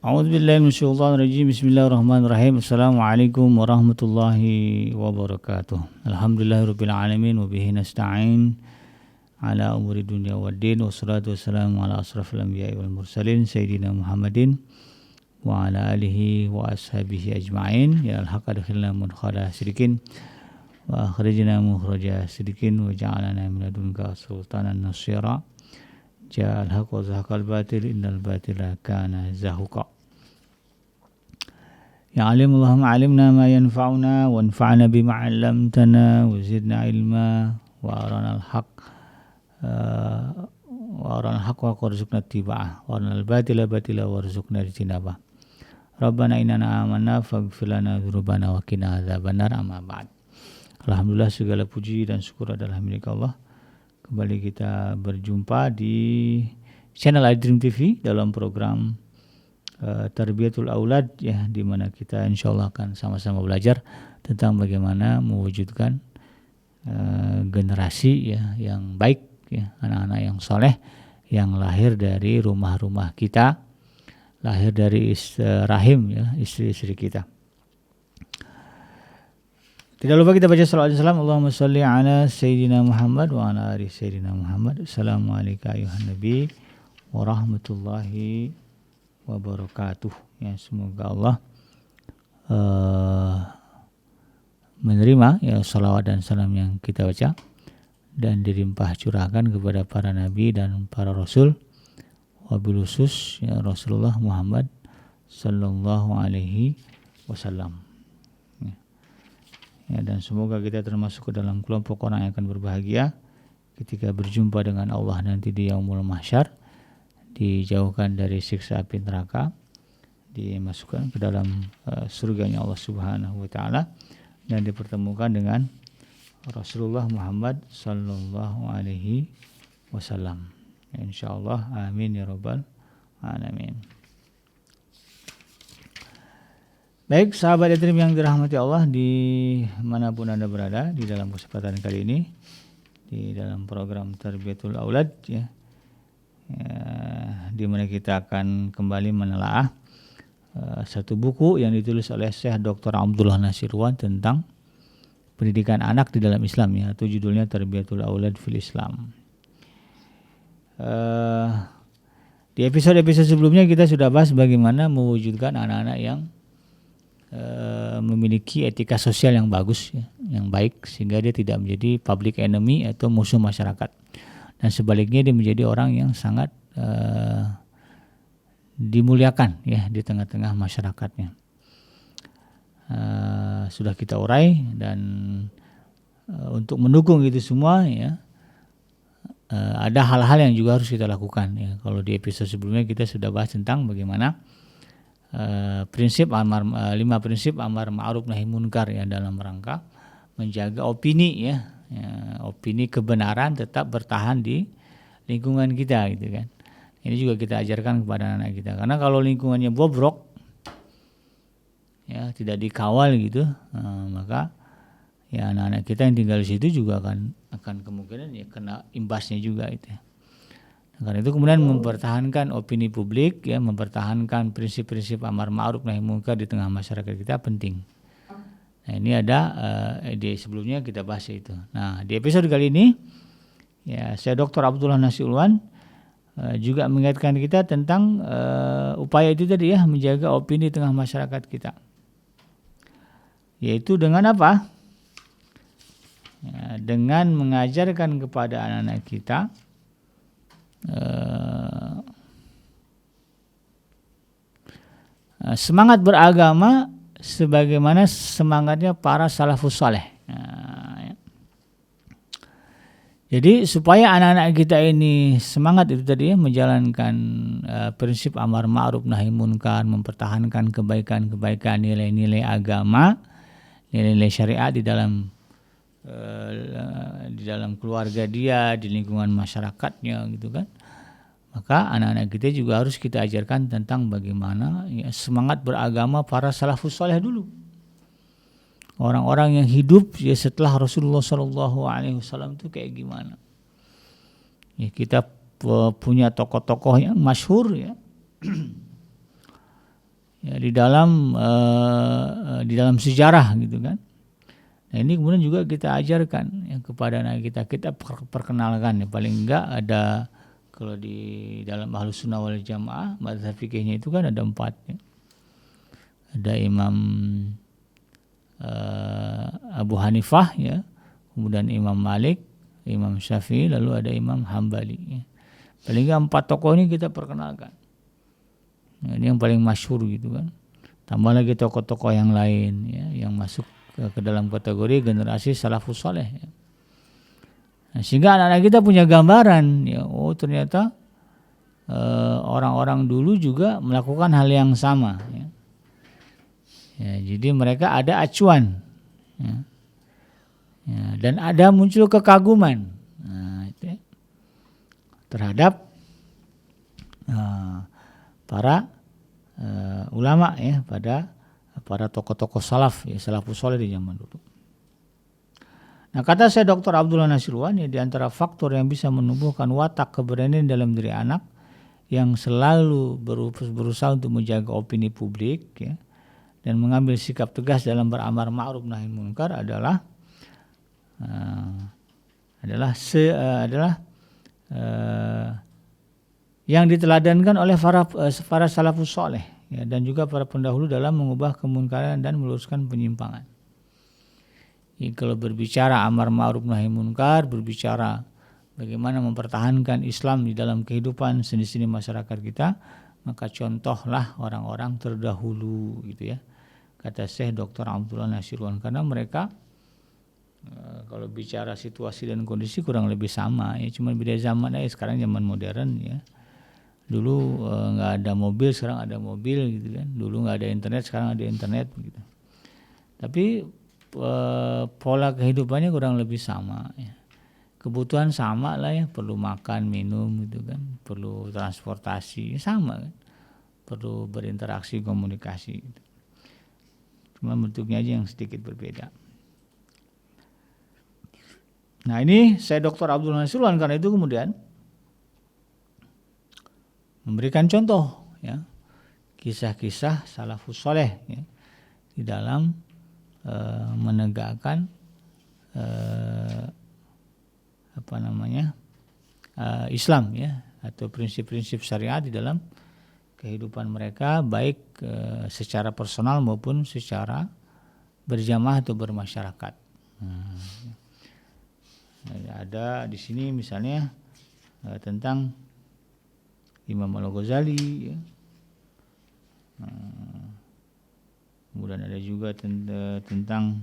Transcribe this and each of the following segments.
A'udzubillahi minasyaitonirrajim. Bismillahirrahmanirrahim. Assalamualaikum warahmatullahi wabarakatuh. Alhamdulillahirabbil alamin wa bihi nasta'in ala umuri dunya waddin. Wassalatu wassalamu ala asrafil anbiya'i wal mursalin sayyidina Muhammadin wa ala alihi wa ashabihi ajma'in. Ya al-haq adkhilna mudkhala sidikin wa akhrijna mukhraja sidikin wa ja'alna min ladunka sultanan nasira. Ja'al haq wa zahaqal batil innal batila kana zahuqa. Ya alim Allahumma alimna ma yanfa'una wa anfa'na bima 'allamtana wa zidna ilma wa arana al-haq wa warzuqna ittiba'ah wa arana al-batila batila warzuqna ijtinabah. Rabbana innana amanna faghfir lana dzunubana wa qina adzabannar. Amma ba'd. Alhamdulillah, segala puji dan syukur adalah milik Allah. Kembali kita berjumpa di channel iDream TV dalam program Tarbiyatul Aulad, ya, di mana kita insyaallah akan sama-sama belajar tentang bagaimana mewujudkan generasi, ya, yang baik, ya, anak-anak yang soleh yang lahir dari rumah-rumah kita, lahir dari rahim, ya, istri-istri kita. Tidak lupa kita baca salawat dan salam. Allahumma sholli ala Sayyidina Muhammad wa ala ali Sayyidina Muhammad. Assalamualaikum ayuhan Nabi warahmatullahi wabarakatuh. Ya, semoga Allah menerima, ya, salawat dan salam yang kita baca dan dilimpah curahkan kepada para nabi dan para rasul, wabil khusus, ya, Rasulullah Muhammad sallallahu alaihi wasallam. Ya, dan semoga kita termasuk ke dalam kelompok orang yang akan berbahagia ketika berjumpa dengan Allah nanti di yaumul mahsyar, dijauhkan dari siksa api neraka, dimasukkan ke dalam surganya Allah Subhanahu wa taala, dan dipertemukan dengan Rasulullah Muhammad sallallahu alaihi wasallam. Insyaallah, amin ya rabbal alamin. Baik, sahabat iDream yang dirahmati Allah di manapun Anda berada, di dalam kesempatan kali ini di dalam program Tarbiyatul Aulad, ya, di mana kita akan kembali menelaah satu buku yang ditulis oleh Syekh Dr. Abdullah Nasirwan tentang pendidikan anak di dalam Islam, ya, atau judulnya Tarbiyatul Aulad fil Islam. Di episode-episode sebelumnya kita sudah bahas bagaimana mewujudkan anak-anak yang memiliki etika sosial yang bagus, ya, yang baik, sehingga dia tidak menjadi public enemy atau musuh masyarakat, dan sebaliknya dia menjadi orang yang sangat dimuliakan, ya, di tengah-tengah masyarakatnya. Sudah kita urai, dan untuk mendukung itu semua, ya, ada hal-hal yang juga harus kita lakukan, ya. Kalau di episode sebelumnya kita sudah bahas tentang bagaimana prinsip 5 prinsip amar ma'ruf nahi munkar, ya, dalam rangka menjaga opini, ya, opini kebenaran tetap bertahan di lingkungan kita, gitu kan. Ini juga kita ajarkan kepada anak kita, karena kalau lingkungannya bobrok, ya, tidak dikawal gitu, maka, ya, anak-anak kita yang tinggal di situ juga akan kemungkinan, ya, kena imbasnya juga itu, ya. Karena itu kemudian mempertahankan opini publik, ya, mempertahankan prinsip-prinsip amar ma'ruf nahi munkar di tengah masyarakat kita penting. Nah, ini ada di sebelumnya kita bahas itu. Nah, di episode kali ini, ya, saya Dr. Abdullah Nasirwan juga mengingatkan kita tentang upaya itu tadi, ya, menjaga opini di tengah masyarakat kita. Yaitu dengan apa? Ya, dengan mengajarkan kepada anak-anak kita semangat beragama sebagaimana semangatnya para salafus saleh. Ya. Jadi supaya anak-anak kita ini semangat itu tadi, ya, menjalankan prinsip amar ma'ruf nahi munkar, mempertahankan kebaikan-kebaikan, nilai-nilai agama, nilai-nilai syariat di dalam keluarga dia, di lingkungan masyarakatnya, gitu kan. Maka anak-anak kita juga harus kita ajarkan tentang bagaimana, ya, semangat beragama para salafus saleh dulu. Orang-orang yang hidup, ya, setelah Rasulullah SAW itu kayak gimana. Ya, kita punya tokoh-tokoh yang masyhur, ya. ya, di dalam sejarah gitu kan. Nah, ini kemudian juga kita ajarkan ya, kepada anak kita perkenalkan ya, paling enggak ada, kalau di dalam Ahlus Sunnah wal Jamaah mazhab fikihnya itu kan ada 4 ya. Ada Imam Abu Hanifah ya, kemudian Imam Malik, Imam Syafi'i, lalu ada Imam Hambali ya. Paling enggak 4 tokoh ini kita perkenalkan. Nah, ini yang paling masyhur gitu kan. Tambah lagi tokoh-tokoh yang lain ya, yang masuk ke dalam kategori generasi salafus saleh ya. Nah, sehingga anak-anak kita punya gambaran ya, oh ternyata orang-orang dulu juga melakukan hal yang sama ya. Ya, jadi mereka ada acuan ya. Ya, dan ada muncul kekaguman itu ya, terhadap para ulama ya, pada para tokoh-tokoh salaf ya, salafus saleh di zaman dulu. Nah, kata saya Dr. Abdullah Nasirwan ya, di antara faktor yang bisa menumbuhkan watak keberanian dalam diri anak yang selalu berusaha untuk menjaga opini publik ya, dan mengambil sikap tegas dalam beramar ma'ruf nahi munkar adalah yang diteladankan oleh para salafus saleh ya, dan juga para pendahulu dalam mengubah kemunkaran dan meluruskan penyimpangan. Jadi, kalau berbicara amar ma'ruf nahi munkar, berbicara bagaimana mempertahankan Islam di dalam kehidupan seni-seni masyarakat kita, maka contohlah orang-orang terdahulu gitu ya. Kata Syekh Dr. Abdullah Nasirwan, karena mereka kalau bicara situasi dan kondisi kurang lebih sama ya, cuma beda zaman aja. Sekarang zaman modern ya. Dulu nggak ada mobil, sekarang ada mobil gitu kan. Dulu nggak ada internet, sekarang ada internet gitu. Tapi pola kehidupannya kurang lebih sama ya. Kebutuhan sama lah ya, perlu makan, minum gitu kan, perlu transportasi sama kan, perlu berinteraksi, komunikasi gitu. Cuma bentuknya aja yang sedikit berbeda. Nah, ini saya Dr. Abdullah Nasirwan karena itu kemudian memberikan contoh ya, kisah-kisah salafus saleh ya, di dalam menegakkan Islam ya, atau prinsip-prinsip syariat di dalam kehidupan mereka, baik secara personal maupun secara berjamaah atau bermasyarakat. Ada di sini misalnya tentang Imam Al-Ghazali ya. Kemudian ada juga tentang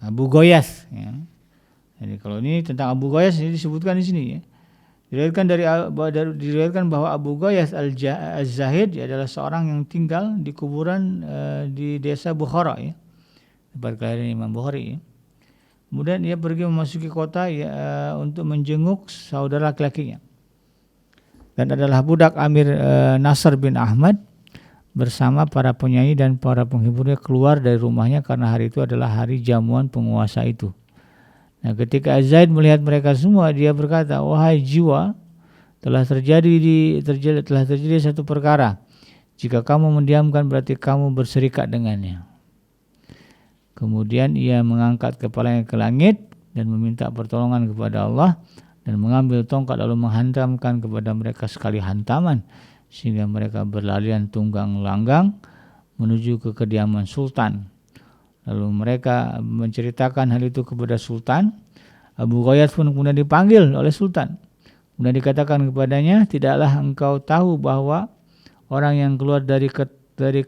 Abu Ghayath ya. Jadi kalau ini tentang Abu Ghayath ini disebutkan di sini ya. Diriwayatkan bahwa Abu Ghayath Az-Zahid adalah seorang yang tinggal di kuburan di desa Bukhara ya, tempat kelahiran Imam Bukhari ya. Kemudian ia pergi memasuki kota ya, untuk menjenguk saudara laki-lakinya, dan adalah budak Amir Nasr bin Ahmad bersama para penyanyi dan para penghiburnya keluar dari rumahnya karena hari itu adalah hari jamuan penguasa itu. Nah, ketika Az-Zaid melihat mereka semua, dia berkata, wahai jiwa, telah terjadi satu perkara. Jika kamu mendiamkan berarti kamu berserikat dengannya. Kemudian ia mengangkat kepalanya ke langit dan meminta pertolongan kepada Allah, dan mengambil tongkat lalu menghantamkan kepada mereka sekali hantaman, sehingga mereka berlarian tunggang langgang menuju ke kediaman sultan. Lalu mereka menceritakan hal itu kepada sultan. Abu Ghayath pun kemudian dipanggil oleh sultan. Kemudian dikatakan kepadanya, tidaklah engkau tahu bahwa orang yang keluar dari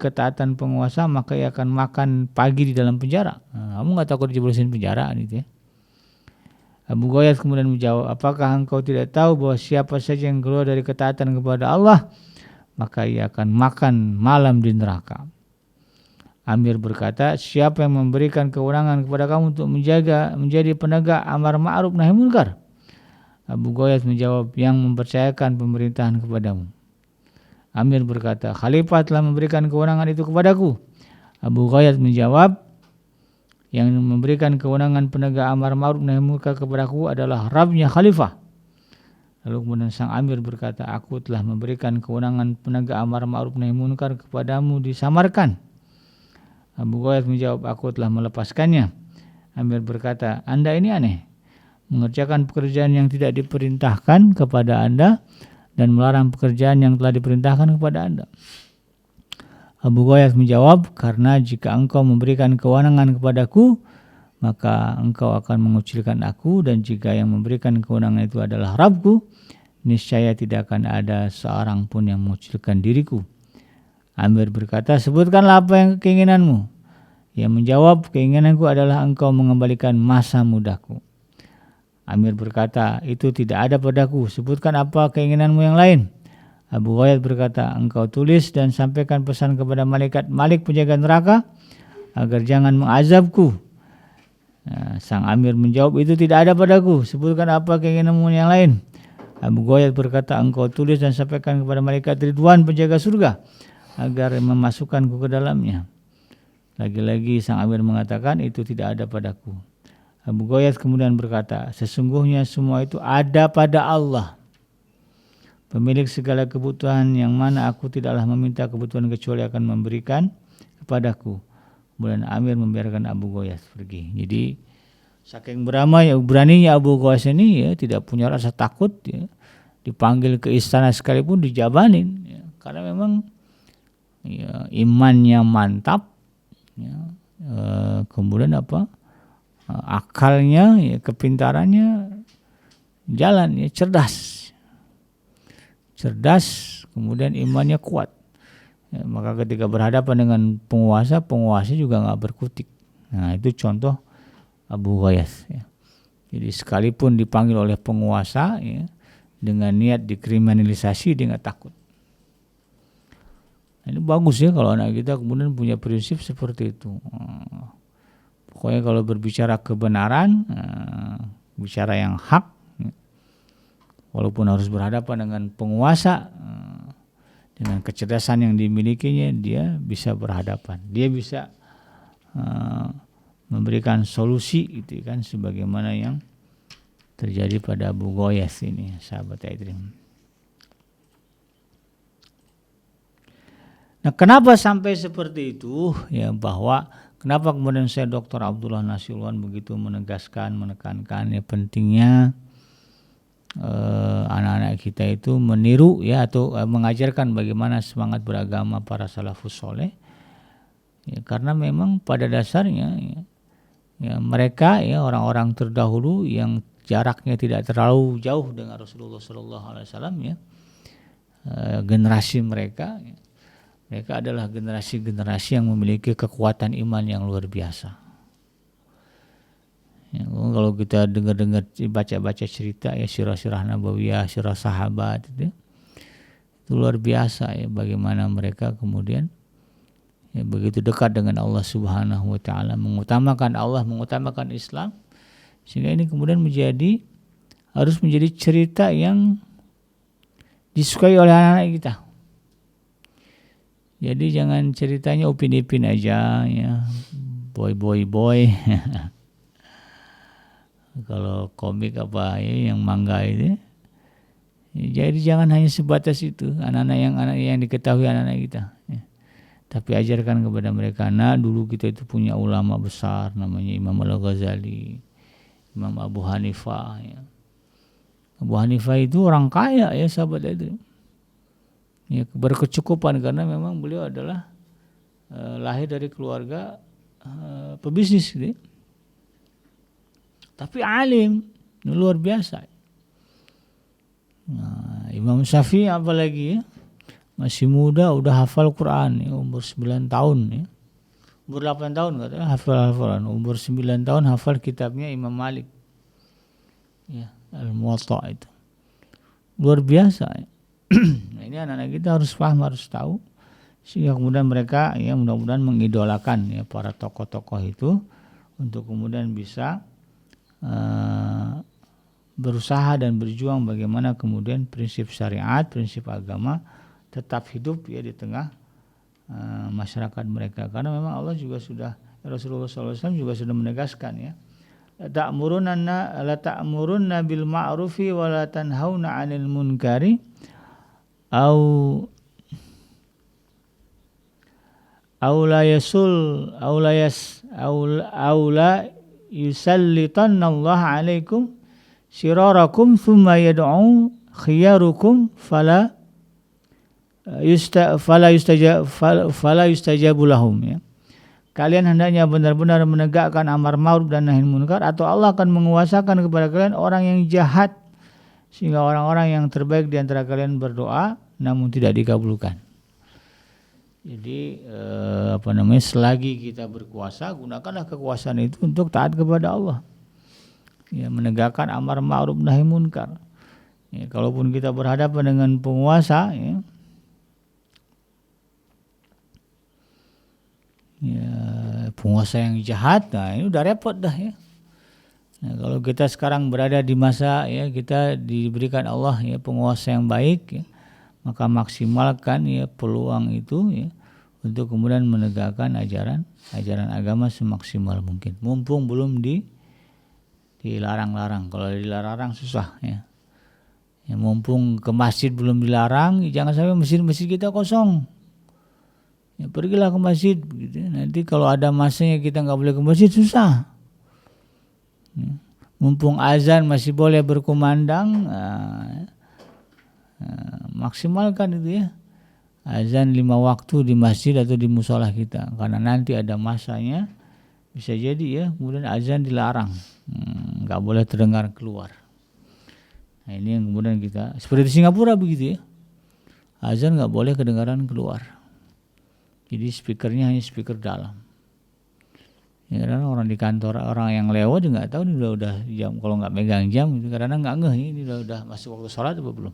ketaatan penguasa maka ia akan makan pagi di dalam penjara. Nah, kamu nggak takut dijeblosin penjara gitu ya? Abu Ghayath kemudian menjawab, apakah engkau tidak tahu bahwa siapa saja yang keluar dari ketaatan kepada Allah maka ia akan makan malam di neraka. Amir berkata, siapa yang memberikan kewenangan kepada kamu untuk menjadi penegak amar ma'ruf nahi munkar? Abu Ghayath menjawab, yang mempercayakan pemerintahan kepadamu. Amir berkata, khalifah telah memberikan kewenangan itu kepadaku. Abu Ghayath menjawab, yang memberikan kewenangan penegak amar ma'ruf nahi munkar kepadaku adalah Rabbnya khalifah. Lalu kemudian sang amir berkata, aku telah memberikan kewenangan penegak amar ma'ruf nahi munkar kepadamu disamarkan. Abu Ghayath menjawab, aku telah melepaskannya. Amir berkata, Anda ini aneh, mengerjakan pekerjaan yang tidak diperintahkan kepada Anda dan melarang pekerjaan yang telah diperintahkan kepada Anda. Abu Ghayath menjawab, karena jika engkau memberikan kewenangan kepadaku, maka engkau akan mengucilkan aku, dan jika yang memberikan kewenangan itu adalah Rabbku, niscaya tidak akan ada seorang pun yang mengucilkan diriku. Amir berkata, sebutkanlah apa yang keinginanmu. Ia menjawab, keinginanku adalah engkau mengembalikan masa mudaku. Amir berkata, itu tidak ada padaku, sebutkan apa keinginanmu yang lain. Abu Ghayath berkata, engkau tulis dan sampaikan pesan kepada malaikat Malik penjaga neraka agar jangan mengazabku. Sang Amir menjawab, itu tidak ada padaku, sebutkan apa keinginanmu yang lain. Abu Ghayath berkata, engkau tulis dan sampaikan kepada malaikat Ridwan penjaga surga agar memasukkanku ke dalamnya. Lagi-lagi sang Amir mengatakan, itu tidak ada padaku. Abu Ghayath kemudian berkata, sesungguhnya semua itu ada pada Allah, pemilik segala kebutuhan, yang mana aku tidaklah meminta kebutuhan kecuali akan memberikan kepadaku. Kemudian Amir membiarkan Abu Ghayath pergi. Jadi saking beraninya Abu Ghayath ini ya, tidak punya rasa takut ya, dipanggil ke istana sekalipun dijabanin ya, karena memang ya, imannya mantap ya, kemudian akalnya ya, kepintarannya jalan ya, cerdas, kemudian imannya kuat. Ya, maka ketika berhadapan dengan penguasa juga nggak berkutik. Nah, itu contoh Abu Ghayath. Ya. Jadi sekalipun dipanggil oleh penguasa ya, dengan niat dikriminalisasi, dia nggak takut. Nah, ini bagus ya kalau anak kita kemudian punya prinsip seperti itu. Pokoknya kalau berbicara kebenaran, bicara yang hak, walaupun harus berhadapan dengan penguasa, dengan kecerdasan yang dimilikinya, dia bisa berhadapan. Dia bisa memberikan solusi, gitu kan, sebagaimana yang terjadi pada Abu Ghayath ini, sahabat Aidrim. Nah, kenapa sampai seperti itu? Ya, bahwa kenapa kemudian saya Dr. Abdullah Nasirwan begitu menekankan ya pentingnya anak-anak kita itu meniru ya, atau mengajarkan bagaimana semangat beragama para salafus soleh ya, karena memang pada dasarnya ya, mereka ya orang-orang terdahulu yang jaraknya tidak terlalu jauh dengan Rasulullah SAW ya, generasi mereka ya, mereka adalah generasi-generasi yang memiliki kekuatan iman yang luar biasa. Ya, kalau kita dengar-dengar baca-baca cerita ya, sirah-sirah nabawiyah, sirah sahabat itu luar biasa ya, bagaimana mereka kemudian ya, begitu dekat dengan Allah Subhanahu wa taala, mengutamakan Allah, mengutamakan Islam, sehingga ini kemudian harus menjadi cerita yang disukai oleh anak-anak kita. Jadi jangan ceritanya Upin Ipin aja ya, boy. Kalau komik apa ya, yang manga itu ya, jadi jangan hanya sebatas itu anak-anak yang diketahui anak-anak kita ya. Tapi ajarkan kepada mereka, nah dulu kita itu punya ulama besar namanya Imam Al-Ghazali, Imam Abu Hanifah ya. Abu Hanifah itu orang kaya ya, sahabat itu ya, berkecukupan karena memang beliau adalah lahir dari keluarga pebisnis gitu. Tapi alim, luar biasa. Nah, Imam Syafi'i apalagi ya, masih muda udah hafal Quran ya, umur 9 tahun ya. Umur 8 tahun katanya hafal-hafalan, umur 9 tahun hafal kitabnya Imam Malik. Ya, Al-Muwatta itu. Luar biasa ya. Nah, ini anak-anak kita harus paham, harus tahu, sehingga kemudian mereka ya mudah-mudahan mengidolakan ya para tokoh-tokoh itu untuk kemudian bisa berusaha dan berjuang bagaimana kemudian prinsip syariat, prinsip agama tetap hidup ya di tengah masyarakat mereka, karena memang Allah juga sudah Rasulullah SAW juga sudah menegaskan ya. La ta'murunna bil ma'rufi wa la tanhauna 'anil munkari au la yusallitanallahu 'alaikum syirarakum thumma yad'u khiyarukum fala yustajabu lahum ya. Kalian hendaknya benar-benar menegakkan amar ma'ruf dan nahi munkar, atau Allah akan menguasakan kepada kalian orang yang jahat sehingga orang-orang yang terbaik di antara kalian berdoa namun tidak dikabulkan. Jadi selagi kita berkuasa, gunakanlah kekuasaan itu untuk taat kepada Allah. Ya, menegakkan amar ma'ruf nahi munkar. Ya, kalaupun kita berhadapan dengan penguasa penguasa yang jahat, nah ini udah repot dah ya. Nah, kalau kita sekarang berada di masa ya kita diberikan Allah ya penguasa yang baik ya, maka maksimalkan ya peluang itu ya untuk kemudian menegakkan ajaran agama semaksimal mungkin. Mumpung belum dilarang-larang. Kalau dilarang susah ya. Ya mumpung ke masjid belum dilarang, jangan sampai masjid-masjid kita kosong. Ya, pergilah ke masjid gitu. Nanti kalau ada masanya kita nggak boleh ke masjid susah. Mumpung azan masih boleh berkumandang, maksimalkan itu ya. Azan 5 waktu di masjid atau di musola kita. Karena nanti ada masanya, bisa jadi ya kemudian azan dilarang, nggak boleh terdengar keluar. Nah ini yang kemudian kita, seperti di Singapura begitu ya. Azan nggak boleh kedengaran keluar. Jadi speakernya hanya speaker dalam. Ya, karena orang di kantor, orang yang lewat juga nggak tahu ini udah jam. Kalau nggak megang jam, itu karena nggak ngeh ini udah masuk waktu sholat atau belum.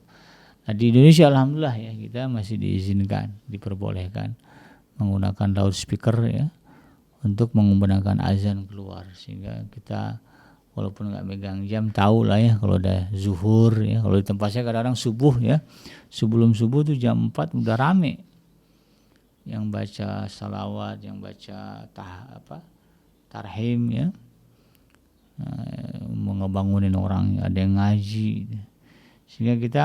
Nah di Indonesia alhamdulillah ya kita masih diizinkan, diperbolehkan menggunakan loudspeaker ya untuk menggunakan azan keluar, sehingga kita walaupun nggak megang jam tahu lah ya kalau udah zuhur ya. Kalau di tempat saya kadang-kadang subuh ya, sebelum subuh tuh jam 4 udah rame. Yang baca salawat, yang baca tarhim ya, mau ngebangunin orang, ada yang ngaji, sehingga kita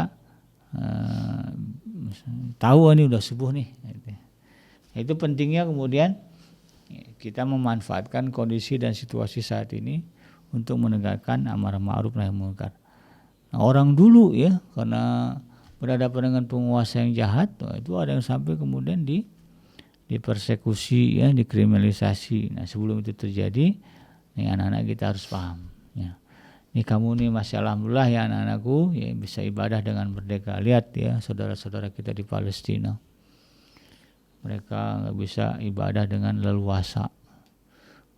tahu ini udah subuh nih. Itu pentingnya kemudian kita memanfaatkan kondisi dan situasi saat ini untuk menegakkan amar ma'ruf nahi munkar. Nah, orang dulu ya karena berhadapan dengan penguasa yang jahat, itu ada yang sampai kemudian dipersekusi ya, dikriminalisasi. Nah sebelum itu terjadi, nih anak-anak kita harus paham ya. Nih kamu nih masih alhamdulillah ya anak-anakku ya bisa ibadah dengan merdeka. Lihat ya saudara-saudara kita di Palestina, mereka nggak bisa ibadah dengan leluasa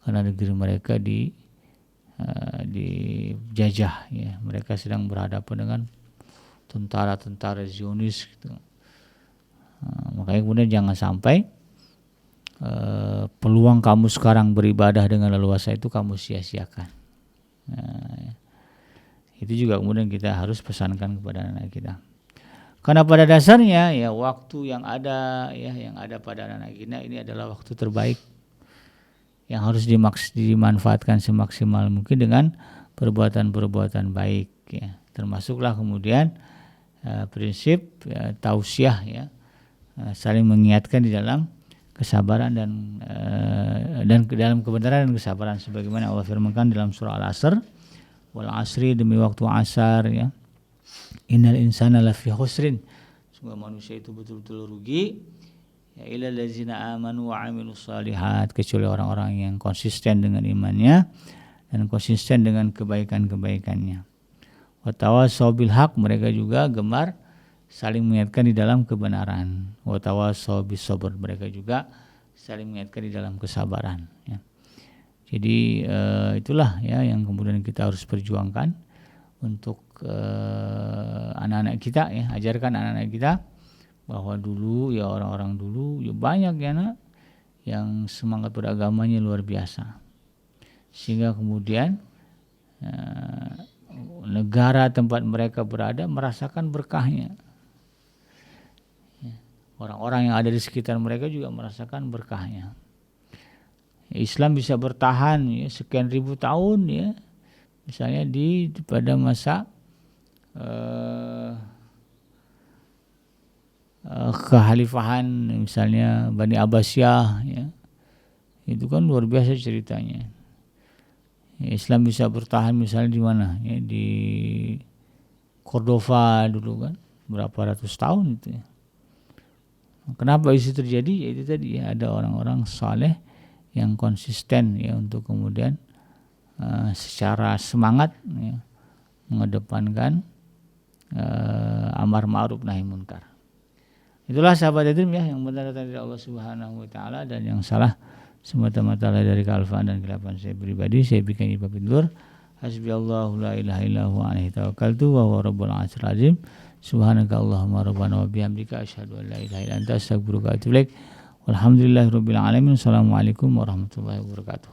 karena negeri mereka dijajah ya. Mereka sedang berhadapan dengan tentara-tentara Zionis gitu. Makanya kemudian jangan sampai peluang kamu sekarang beribadah dengan leluasa itu kamu sia-siakan. Itu juga kemudian kita harus pesankan kepada anak kita. Karena pada dasarnya ya waktu yang ada pada anak kita ini adalah waktu terbaik yang harus dimanfaatkan semaksimal mungkin dengan perbuatan-perbuatan baik ya. Termasuklah kemudian prinsip tausiah ya, saling mengingatkan di dalam kesabaran dan dalam kebenaran dan kesabaran sebagaimana Allah firmankan dalam surah Al-Asr, wal asri, demi waktu asar ya, innal insana lafi khusrin, sungguh manusia itu betul-betul rugi ya, illal ladzina amanu wa amilus shalihat, kecuali orang-orang yang konsisten dengan imannya dan konsisten dengan kebaikan-kebaikannya. Wa tawassaw bil haq, mereka juga gemar saling mengingatkan di dalam kebenaran. Wa tawassaw bis sabr, mereka juga saling mengingatkan di dalam kesabaran ya. Jadi itulah ya yang kemudian kita harus perjuangkan untuk anak-anak kita ya, ajarkan anak-anak kita bahwa dulu ya orang-orang dulu ya banyak ya anak yang semangat beragamanya luar biasa, sehingga kemudian negara tempat mereka berada merasakan berkahnya. Orang-orang yang ada di sekitar mereka juga merasakan berkahnya. Islam bisa bertahan ya sekian ribu tahun ya, misalnya pada masa kekhalifahan misalnya Bani Abbasiyah ya, itu kan luar biasa ceritanya. Islam bisa bertahan misalnya di mana ya, di Cordova dulu kan berapa ratus tahun itu ya. Kenapa itu terjadi? Ya itu tadi ya, ada orang-orang saleh yang konsisten ya untuk kemudian secara semangat ya, mengedepankan amar ma'ruf nahi munkar. Itulah sahabat Yatim ya, yang benar datang dari Allah Subhanahu wa taala dan yang salah semata-mata dari kealfaan dan kelapan saya pribadi. Saya bikin ini pamit dulur. Hasbiyallahu la ilaha illa huwa alaihi tawakkaltu wa huwa rabbul arsyil azim. Subhanaka Allahumma rabbana wa bihamdika asyhadu an la ilaha illa anta astaghfiruka wa atubu ilaik. Walhamdulillahirabbil alamin. Assalamualaikum warahmatullahi wabarakatuh.